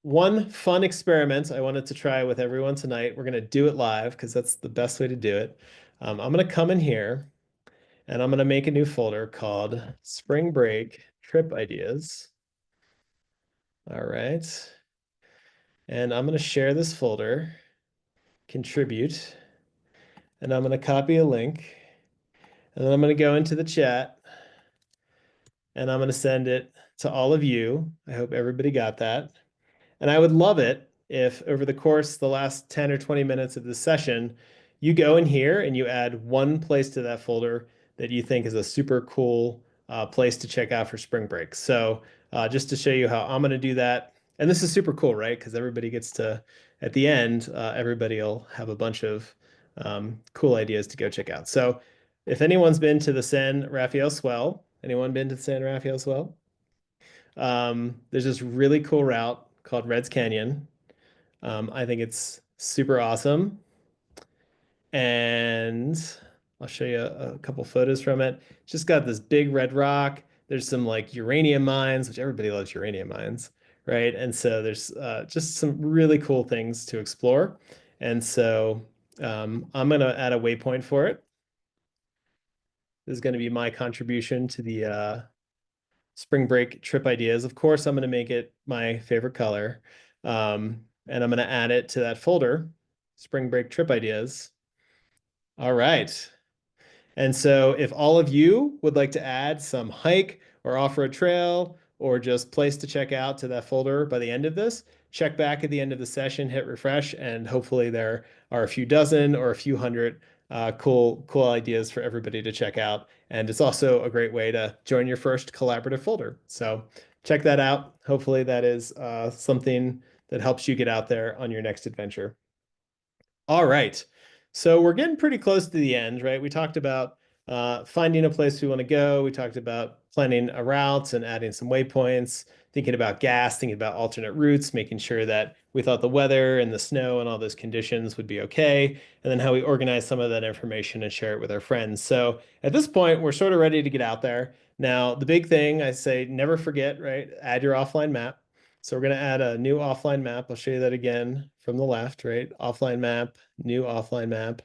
one fun experiment I wanted to try with everyone tonight. We're going to do it live because that's the best way to do it. I'm going to come in here and I'm going to make a new folder called Spring Break Trip Ideas. All right. And I'm going to share this folder, contribute, and I'm going to copy a link. And then I'm going to go into the chat and I'm going to send it to all of you. I hope everybody got that. And I would love it if over the course, the last 10 or 20 minutes of this session, you go in here and you add one place to that folder that you think is a super cool place to check out for spring break. So just to show you how I'm going to do that. And this is super cool, right? Because everybody gets to, at the end, everybody will have a bunch of cool ideas to go check out. So if anyone's been to the San Rafael Swell, anyone been to the San Rafael Swell? There's this really cool route called Reds Canyon. I think it's super awesome. And I'll show you a couple photos from it. It's just got this big red rock. There's some like uranium mines, which everybody loves uranium mines, right? And so there's just some really cool things to explore. And so I'm going to add a waypoint for it. This is going to be my contribution to the spring break trip ideas. Of course, I'm going to make it my favorite color. And I'm going to add it to that folder, spring break trip ideas. All right. And so if all of you would like to add some hike or off-road trail or just place to check out to that folder by the end of this, check back at the end of the session, hit refresh, and hopefully there are a few dozen or a few hundred cool ideas for everybody to check out. And it's also a great way to join your first collaborative folder. So check that out. Hopefully that is something that helps you get out there on your next adventure. All right. So we're getting pretty close to the end, right? We talked about finding a place we want to go. We talked about planning a route and adding some waypoints, thinking about gas, thinking about alternate routes, making sure that we thought the weather and the snow and all those conditions would be okay, and then how we organize some of that information and share it with our friends. So at this point, we're sort of ready to get out there. Now, the big thing I say, never forget, right? Add your offline map. So we're going to add a new offline map. I'll show you that again from the left, right? Offline map, new offline map.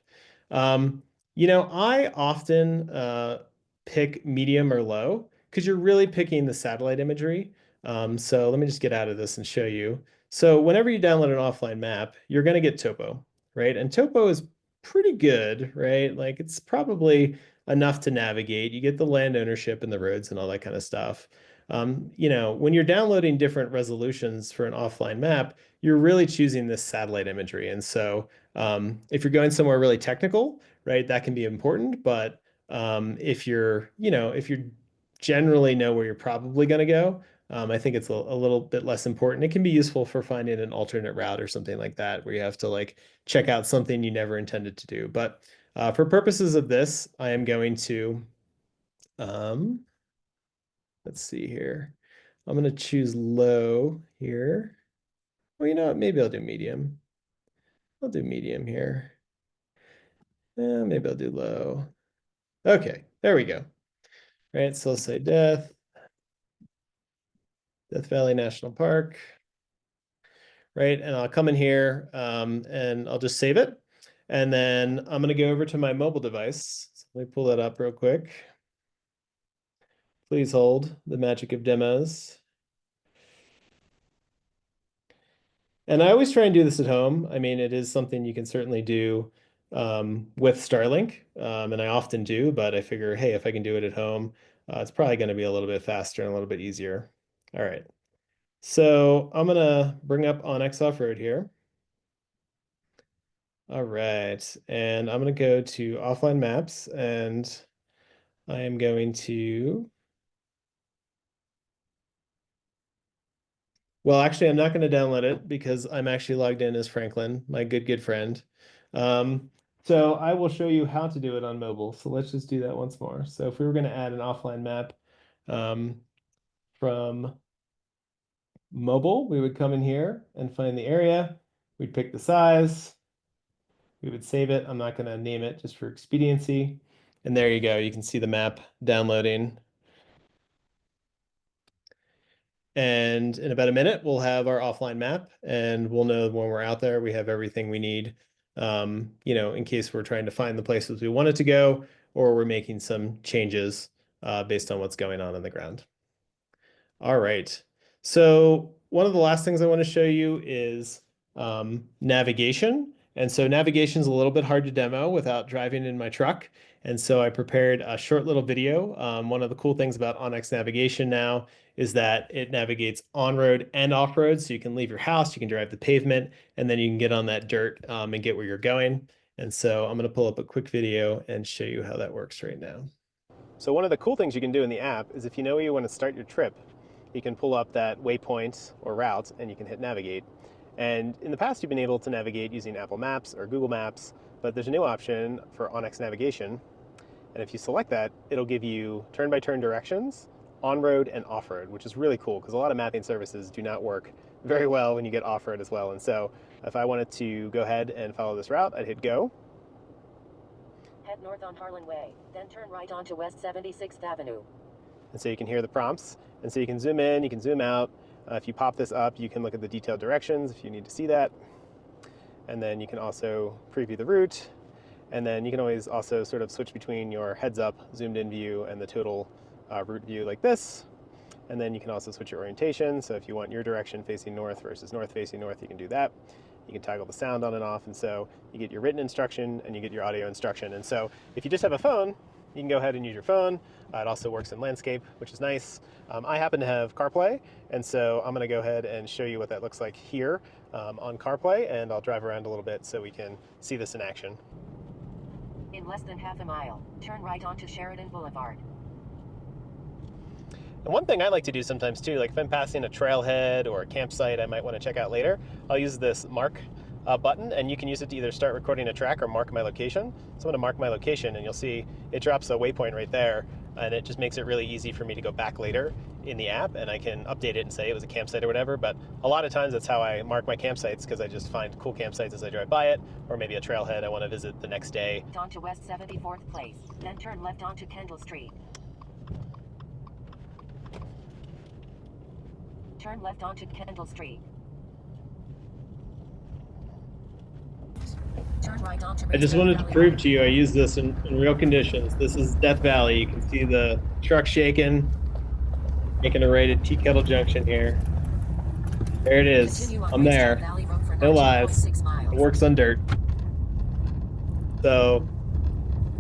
I often pick medium or low because you're really picking the satellite imagery. So let me just get out of this and show you. So whenever you download an offline map, you're going to get topo, right? And topo is pretty good, right? Like it's probably enough to navigate. You get the land ownership and the roads and all that kind of stuff. When you're downloading different resolutions for an offline map, you're really choosing this satellite imagery. And so if you're going somewhere really technical, right, that can be important. But if you generally know where you're probably going to go, I think it's a little bit less important. It can be useful for finding an alternate route or something like that, where you have to like check out something you never intended to do. But for purposes of this, I am going to, um, let's see here. I'm going to choose low here. Well, you know what? Maybe I'll do medium. I'll do medium here. Maybe I'll do low. Okay, there we go. Right, so let's say Death Valley National Park. Right, and I'll come in here and I'll just save it. And then I'm going to go over to my mobile device. So let me pull that up real quick. Please hold the magic of demos. And I always try and do this at home. I mean, it is something you can certainly do with Starlink, and I often do, but I figure, hey, if I can do it at home, it's probably going to be a little bit faster and a little bit easier. All right. So I'm going to bring up onX Offroad here. All right. And I'm going to go to offline maps, and I am going to, Well, actually, I'm not going to download it because I'm actually logged in as Franklin, my good friend. Um, so I will show you how to do it on mobile. So let's just do that once more. So if we were going to add an offline map um, from mobile, we would come in here and find the area. We'd pick the size. We would save it. I'm not going to name it just for expediency. And there you go. You can see the map downloading. And in about a minute, we'll have our offline map and we'll know when we're out there, we have everything we need, in case we're trying to find the places we wanted to go or we're making some changes based on what's going on the ground. All right. So one of the last things I want to show you is navigation. And so navigation is a little bit hard to demo without driving in my truck. And so I prepared a short little video. One of the cool things about onX navigation now is that it navigates on-road and off-road. So you can leave your house, you can drive the pavement, and then you can get on that dirt and get where you're going. And so I'm going to pull up a quick video and show you how that works right now. So one of the cool things you can do in the app is if you know where you want to start your trip, you can pull up that waypoint or route and you can hit navigate. And in the past, you've been able to navigate using Apple Maps or Google Maps, but there's a new option for onX navigation. And if you select that, it'll give you turn-by-turn directions, on-road and off-road, which is really cool because a lot of mapping services do not work very well when you get off-road as well. And so if I wanted to go ahead and follow this route, I'd hit go. Head north on Harlan Way, then turn right onto West 76th Avenue. And so you can hear the prompts. And so you can zoom in, you can zoom out. If you pop this up, you can look at the detailed directions if you need to see that. And then you can also preview the route. And then you can always also sort of switch between your heads up zoomed in view and the total route view like this. And then you can also switch your orientation. So if you want your direction facing north versus north facing north, you can do that. You can toggle the sound on and off. And so you get your written instruction and you get your audio instruction. And so if you just have a phone, you can go ahead and use your phone. It also works in landscape, which is nice. I happen to have CarPlay, and so I'm going to go ahead and show you what that looks like here on CarPlay, and I'll drive around a little bit so we can see this in action. In less than half a mile, turn right onto Sheridan Boulevard. And one thing I like to do sometimes too, like if I'm passing a trailhead or a campsite I might want to check out later, I'll use this mark button, and you can use it to either start recording a track or mark my location. So I'm going to mark my location, and you'll see it drops a waypoint right there, and it just makes it really easy for me to go back later in the app, and I can update it and say it was a campsite or whatever. But a lot of times that's how I mark my campsites, because I just find cool campsites as I drive by it, or maybe a trailhead I want to visit the next day. Onto West 74th Place, then turn left onto Kendall Street. Turn left onto Kendall Street. Turn right onto I just wanted to prove to you I use this in real conditions. This is Death Valley. You can see the truck shaking, making a right at Tea Kettle Junction here. There it is. I'm there. No lies. It works on dirt. So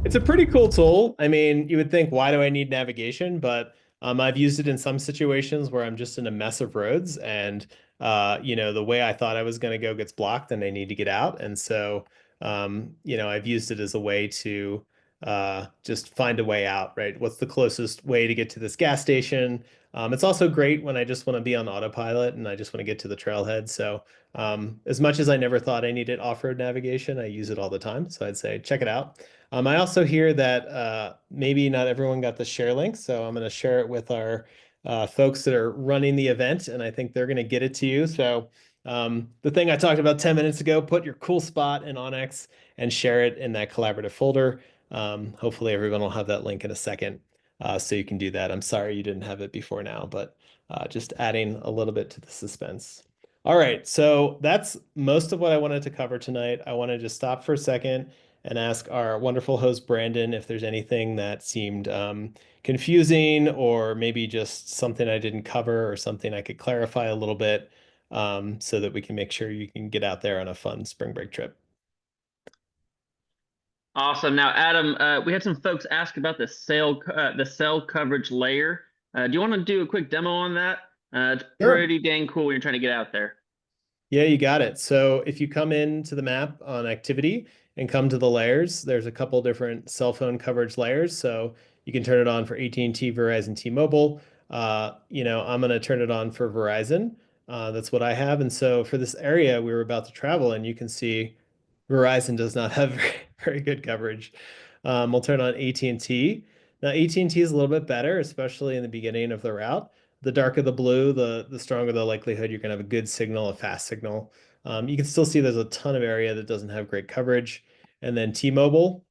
it's a pretty cool tool. I mean, you would think, why do I need navigation? But I've used it in some situations where I'm just in a mess of roads and the way I thought I was going to go gets blocked and I need to get out. And so, I've used it as a way to just find a way out, right? What's the closest way to get to this gas station? It's also great when I just want to be on autopilot and I just want to get to the trailhead. So as much as I never thought I needed off-road navigation, I use it all the time. So I'd say check it out. I also hear that maybe not everyone got the share link, so I'm going to share it with our folks that are running the event, and I think they're going to get it to you. So the thing I talked about 10 minutes ago, put your cool spot in onX and share it in that collaborative folder. Hopefully everyone will have that link in a second, so you can do that. I'm sorry you didn't have it before now, but just adding a little bit to the suspense. All right, so that's most of what I wanted to cover tonight. I wanted to stop for a second and ask our wonderful host, Brandon, if there's anything that seemed confusing or maybe just something I didn't cover or something I could clarify a little bit so that we can make sure you can get out there on a fun spring break trip. Awesome. Now, Adam, we had some folks ask about the cell coverage layer. Do you want to do a quick demo on that? It's pretty dang cool when you're trying to get out there. Yeah, you got it. So if you come into the map on activity and come to the layers, there's a couple different cell phone coverage layers. So you can turn it on for AT&T, Verizon, T-Mobile. I'm going to turn it on for Verizon. That's what I have. And so for this area we were about to travel in, you can see Verizon does not have very good coverage. We'll turn on AT&T. Now AT&T is a little bit better, especially in the beginning of the route. The darker the blue, the stronger the likelihood you're going to have a good signal, a fast signal. You can still see there's a ton of area that doesn't have great coverage. And then T-Mobile,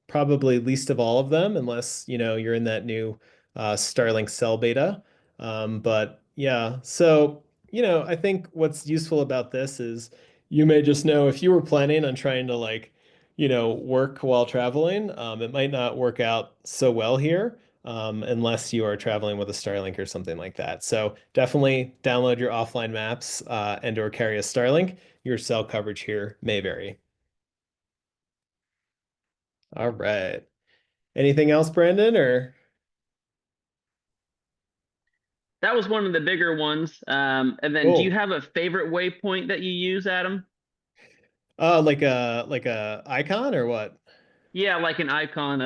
probably least of all of them, unless you're in that new Starlink cell beta. But yeah, so I think what's useful about this is you may just know if you were planning on trying to work while traveling, it might not work out so well here, unless you are traveling with a Starlink or something like that. So definitely download your offline maps, and or carry a Starlink. Your cell coverage here may vary. All right. Anything else, Brandon, or That was one of the bigger ones. And then, do you cool? have a favorite waypoint that you use, Adam? Like a icon or what? Yeah, like an icon.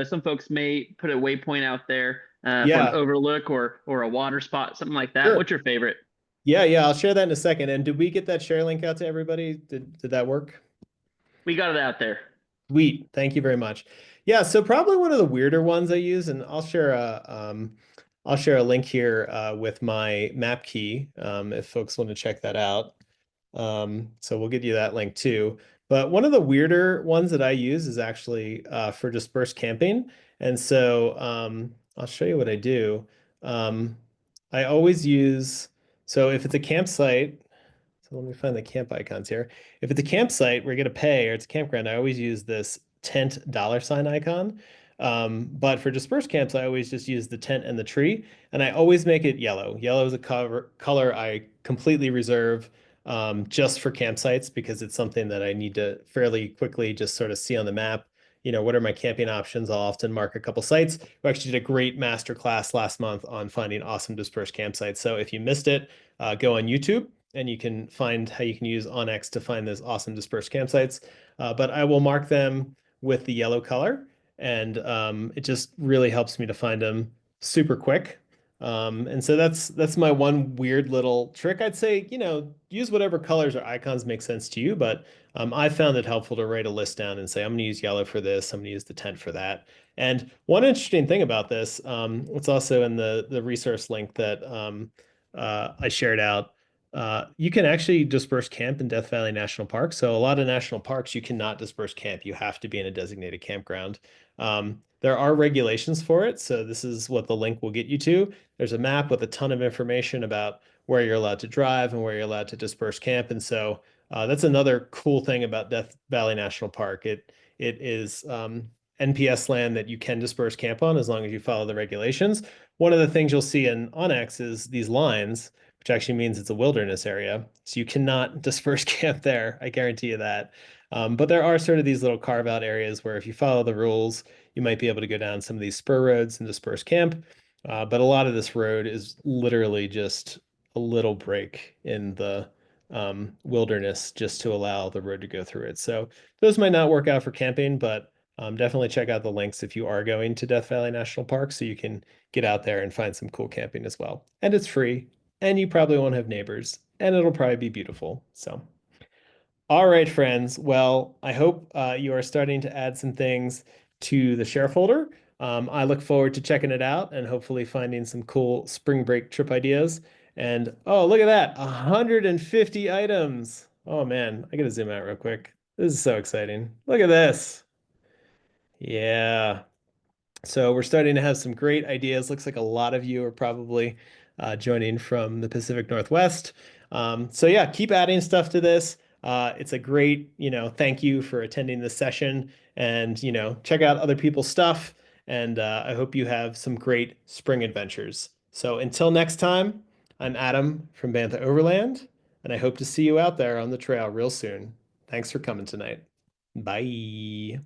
Some folks may put a waypoint out there for an Yeah, overlook or a water spot, something like that. sure. What's your favorite? Yeah, I'll share that in a second. And did we get that share link out to everybody? Did that work? We got it out there. Sweet. Thank you very much. Yeah, so probably one of the weirder ones I use, and I'll share a link here with my map key, if folks want to check that out. So we'll give you that link too. But one of the weirder ones that I use is actually for dispersed camping. And so I'll show you what I do. I always use, so if it's a campsite, so let me find the camp icons here. If it's a campsite, we're going to pay, or it's a campground, I always use this tent $ icon. But for dispersed camps, I always just use the tent and the tree, and I always make it yellow. Yellow is a color I completely reserve just for campsites because it's something that I need to fairly quickly just sort of see on the map. What are my camping options? I'll often mark a couple sites. We actually did a great master class last month on finding awesome dispersed campsites. So if you missed it, go on YouTube and you can find how you can use onX to find those awesome dispersed campsites. But I will mark them with the yellow color, and it just really helps me to find them super quick. And so that's my one weird little trick. I'd say, use whatever colors or icons make sense to you, but I found it helpful to write a list down and say, I'm going to use yellow for this, I'm going to use the tent for that. And one interesting thing about this, it's also in the resource link that I shared out. You can actually disperse camp in Death Valley National Park. So a lot of national parks, you cannot disperse camp. You have to be in a designated campground. There are regulations for it. So this is what the link will get you to. There's a map with a ton of information about where you're allowed to drive and where you're allowed to disperse camp. And so that's another cool thing about Death Valley National Park. It is NPS land that you can disperse camp on as long as you follow the regulations. One of the things you'll see in onX is these lines, which actually means it's a wilderness area. So you cannot disperse camp there. I guarantee you that. But there are sort of these little carve out areas where if you follow the rules, you might be able to go down some of these spur roads and disperse camp. But a lot of this road is literally just a little break in the wilderness just to allow the road to go through it. So those might not work out for camping, but definitely check out the links if you are going to Death Valley National Park so you can get out there and find some cool camping as well. And it's free, and you probably won't have neighbors, and it'll probably be beautiful. So, all right, friends. Well, I hope you are starting to add some things to the share folder. I look forward to checking it out and hopefully finding some cool spring break trip ideas. And oh, look at that, 150 items. Oh man, I gotta zoom out real quick. This is so exciting. Look at this. Yeah. So we're starting to have some great ideas. Looks like a lot of you are probably joining from the Pacific Northwest. So yeah, keep adding stuff to this. It's a great, thank you for attending this session and, check out other people's stuff. And I hope you have some great spring adventures. So until next time, I'm Adam from Bantha Overland, and I hope to see you out there on the trail real soon. Thanks for coming tonight. Bye.